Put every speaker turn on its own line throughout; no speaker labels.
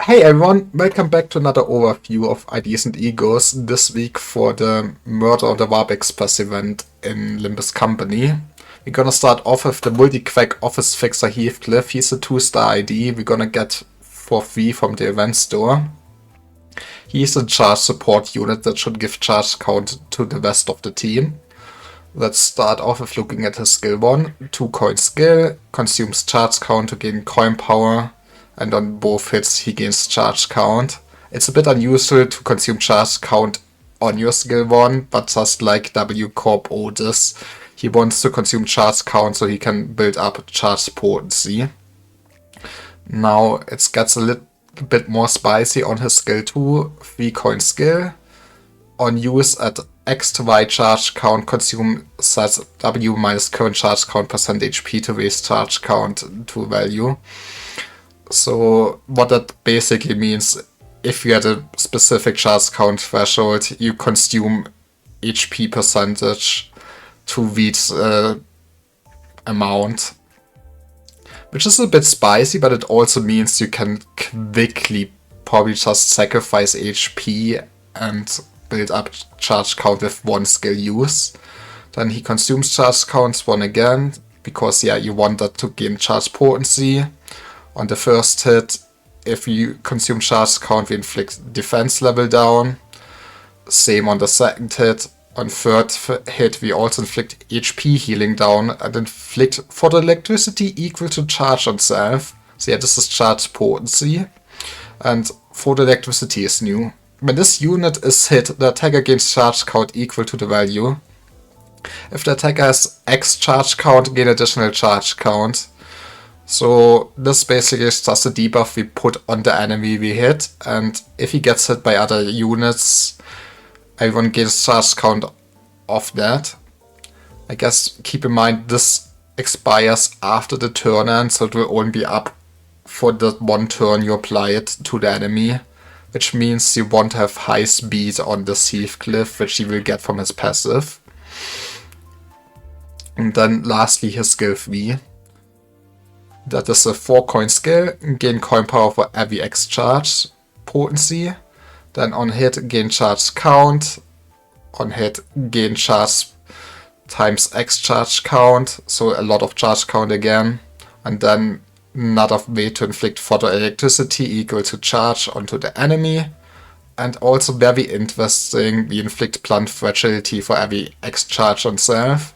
Hey everyone, welcome back to another overview of Ideas and Egos, this week for the Murder on the Warbeck Express event in Limbus Company. We're gonna start off with the multi-quack office fixer Heathcliff. He's a 2-star ID we're gonna get for free from the event store. He's a charge support unit that should give charge count to the rest of the team. Let's start off with looking at his skill 1. 2 coin skill, consumes charge count to gain coin power, and on both hits he gains charge count. It's a bit unusual to consume charge count on your skill 1, but just like W Corp Otis, he wants to consume charge count so he can build up charge potency. Now it gets a little bit more spicy on his skill 2, 3 coin skill. On use at X to Y charge count, consume size W minus current charge count percent HP to raise charge count to value. So what that basically means, if you had a specific charge count threshold, you consume HP percentage to reach amount. Which is a bit spicy, but it also means you can quickly probably just sacrifice HP and build up charge count with one skill use. Then he consumes charge counts 1 again, because you want that to gain charge potency. On the first hit, if you consume charge count, we inflict defense level down. Same on the second hit. On third hit, we also inflict HP healing down and inflict for the electricity equal to charge on self. So this is charge potency. And for the electricity is new. When this unit is hit, the attacker gains charge count equal to the value. If the attacker has X charge count, gain additional charge count. So this basically is just a debuff we put on the enemy we hit, and if he gets hit by other units, everyone gains charge count of that. I guess keep in mind this expires after the turn end, so it will only be up for the one turn you apply it to the enemy, which means you won't have high speed on this Heathcliff, which he will get from his passive. And then lastly his skill 3. That is a 4 coin skill, gain coin power for every X charge potency. Then on hit, gain charge count. On hit, gain charge times X charge count, so a lot of charge count again. And then another way to inflict photo electricity equal to charge onto the enemy. And also very interesting, we inflict plant fragility for every X charge on self.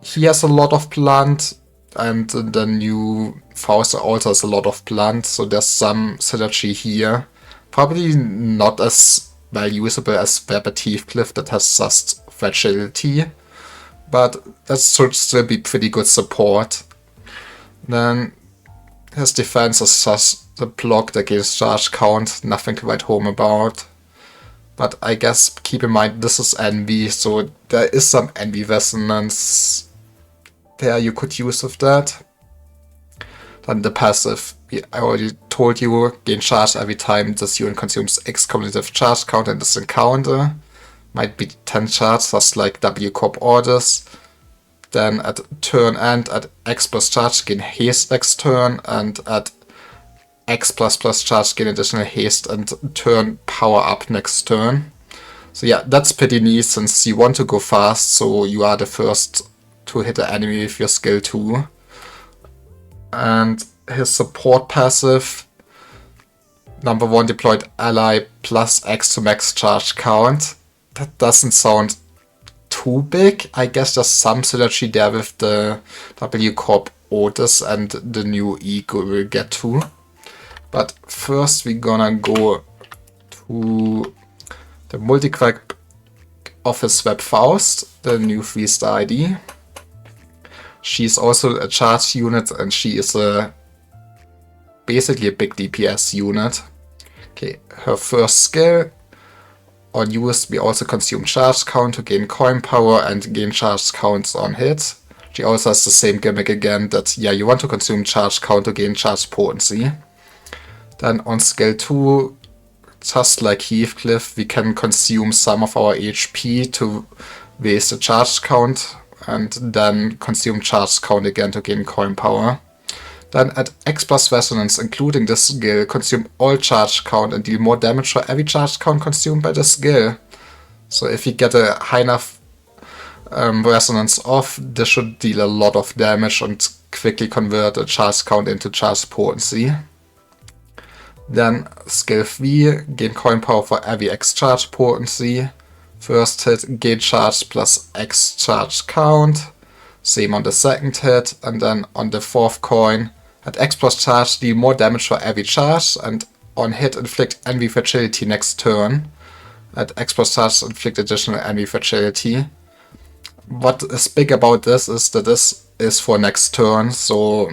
He has a lot of plant, and the new Faust also has a lot of plant, so there's some synergy here. Probably not as well usable as Rabbit Heathcliff that has just fragility, but that should still be pretty good support. Then his defense is just the block that gives charge count, nothing to write home about. But I guess keep in mind this is Envy, so there is some Envy resonance there you could use with that. Then the passive, I already told you, gain charge every time this unit consumes X cumulative charge count in this encounter. Might be 10 charge, just like W Corp orders. Then at turn end, at X plus charge, gain haste next turn, and at X plus charge, gain additional haste and turn power up next turn. So that's pretty neat since you want to go fast, so you are the first to hit the enemy with your skill 2. And his support passive, number 1 deployed ally plus X to max charge count. That doesn't sound too big. I guess there's some synergy there with the W Corp Otis and the new Ego we'll get to. But first we're gonna go to the multi-quack office web Faust, the new 3-star ID. She's also a charge unit, and she is basically a big DPS unit. Okay, her first skill, on use we also consume charge count to gain coin power and gain charge counts on hit. She also has the same gimmick again that you want to consume charge count to gain charge potency. Then on skill 2, just like Heathcliff, we can consume some of our HP to raise the charge count and then consume charge count again to gain coin power. Then at X plus resonance, including the skill, consume all charge count and deal more damage for every charge count consumed by the skill. So if you get a high enough resonance off, this should deal a lot of damage and quickly convert a charge count into charge potency. Then skill 3, gain coin power for every X charge potency. First hit, gain charge plus X charge count. Same on the second hit, and then on the fourth coin, at X plus charge, deal more damage for every charge, and on hit, inflict envy fragility next turn. At X plus charge, inflict additional envy fragility. What is big about this is that this is for next turn, so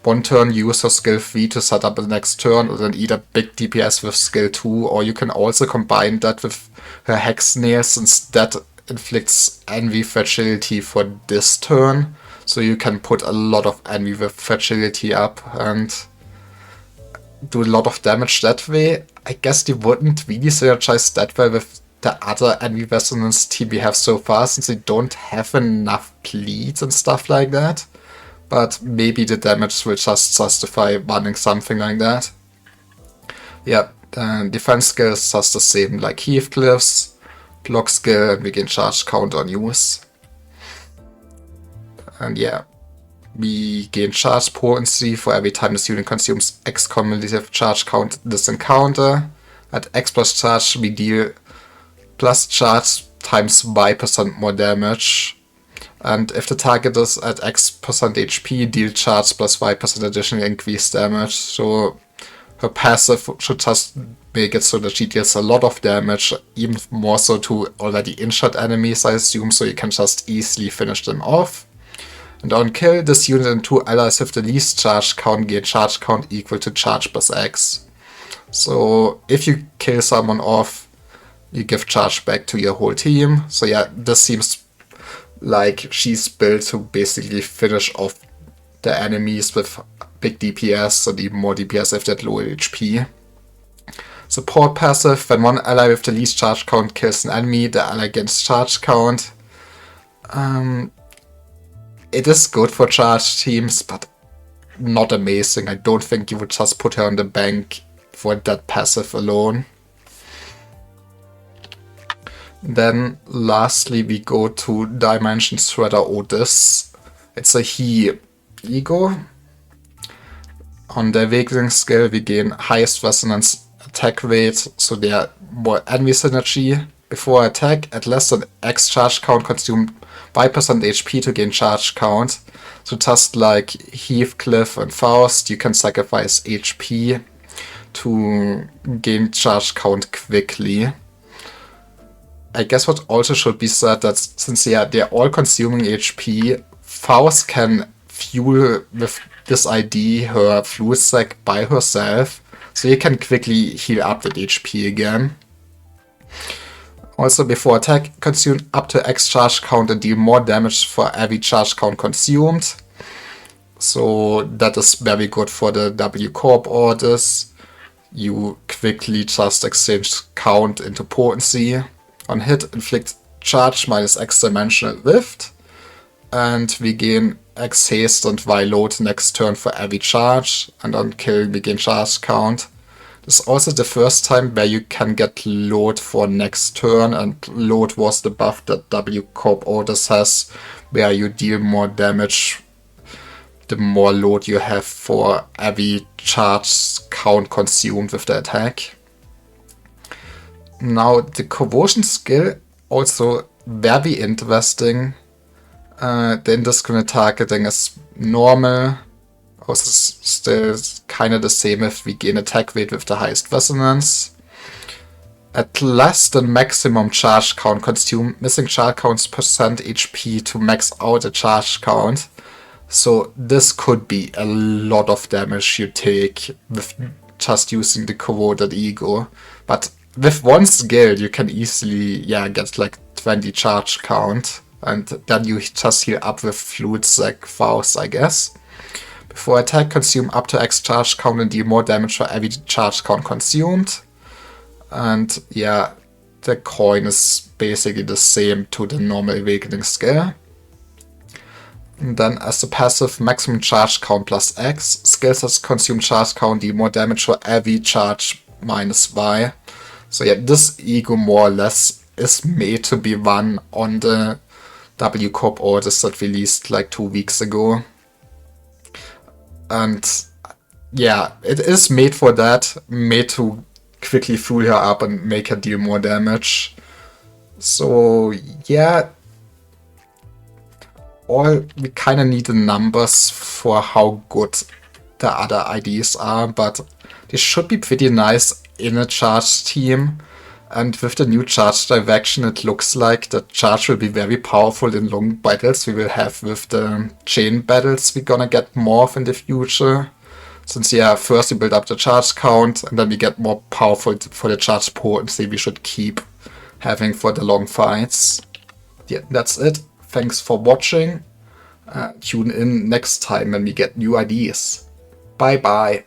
one turn use her skill 3 to set up the next turn, or then either big DPS with skill 2, or you can also combine that with her Hex Nails, since that inflicts envy fragility for this turn. So you can put a lot of envy with fragility up and do a lot of damage that way. I guess they wouldn't really synergize that well with the other envy resonance team we have so far, since they don't have enough bleeds and stuff like that. But maybe the damage will just justify running something like that. Yeah, defense skill is just the same like Heathcliff's. Block skill, and we gain charge count on use. And yeah, we gain charge potency for every time this unit consumes X cumulative charge count this encounter. At X plus charge, we deal plus charge times Y% more damage. And if the target is at X% HP, deal charge plus Y% additional increased damage. So her passive should just make it so that she deals a lot of damage, even more so to already injured enemies, I assume, so you can just easily finish them off. And on kill, this unit and 2 allies with the least charge count gain charge count equal to charge plus X. So if you kill someone off, you give charge back to your whole team. So yeah, this seems like she's built to basically finish off the enemies with big DPS, and even more DPS if they had low HP. Support passive, when one ally with the least charge count kills an enemy, the ally gains charge count. It is good for charge teams, but not amazing. I don't think you would just put her on the bank for that passive alone. Then lastly we go to Dimension Shredder Otis. It's a he ego. On the Awakening skill we gain highest resonance attack rate, so they are more envy synergy. Before attack, at less than X charge count, consume Y% HP to gain charge count. So just like Heathcliff and Faust, you can sacrifice HP to gain charge count quickly. I guess what also should be said that since they're all consuming HP, Faust can fuel with this ID her fluid sac by herself, so you can quickly heal up with HP again. Also before attack, consume up to X charge count and deal more damage for every charge count consumed. So that is very good for the W Corp orders. You quickly just exchange count into potency. On hit, inflict charge minus X dimensional rift. And we gain X haste and Y load next turn for every charge. And on kill, we gain charge count. This is also the first time where you can get load for next turn, and load was the buff that W Corp orders has, where you deal more damage the more load you have for every charge count consumed with the attack. Now the Coercion skill, also very interesting. The indiscriminate targeting is normal. Also still kind of the same if we gain attack rate with the highest resonance. At less than maximum charge count, consume missing charge counts percent HP to max out a charge count. So this could be a lot of damage you take with just using the corroded ego. But with one skill you can easily get like 20 charge count, and then you just heal up with fluid sac Faust, I guess. Before attack, consume up to X charge count and deal more damage for every charge count consumed. And yeah, the coin is basically the same to the normal Awakening skill. And then as the passive, maximum charge count plus X. Skills that consume charge count deal more damage for every charge minus Y. So yeah, this ego more or less is made to be run on the W Corp orders that released like 2 weeks ago. And yeah, it is made for that, made to quickly fool her up and make her deal more damage. So yeah, we kind of need the numbers for how good the other IDs are, but they should be pretty nice in a charge team. And with the new charge direction, it looks like the charge will be very powerful in long battles we will have with the chain battles we're gonna get more of in the future. Since, yeah, first we build up the charge count, and then we get more powerful for the charge potency we should keep having for the long fights. Yeah, that's it. Thanks for watching. Tune in next time when we get new ideas. Bye bye.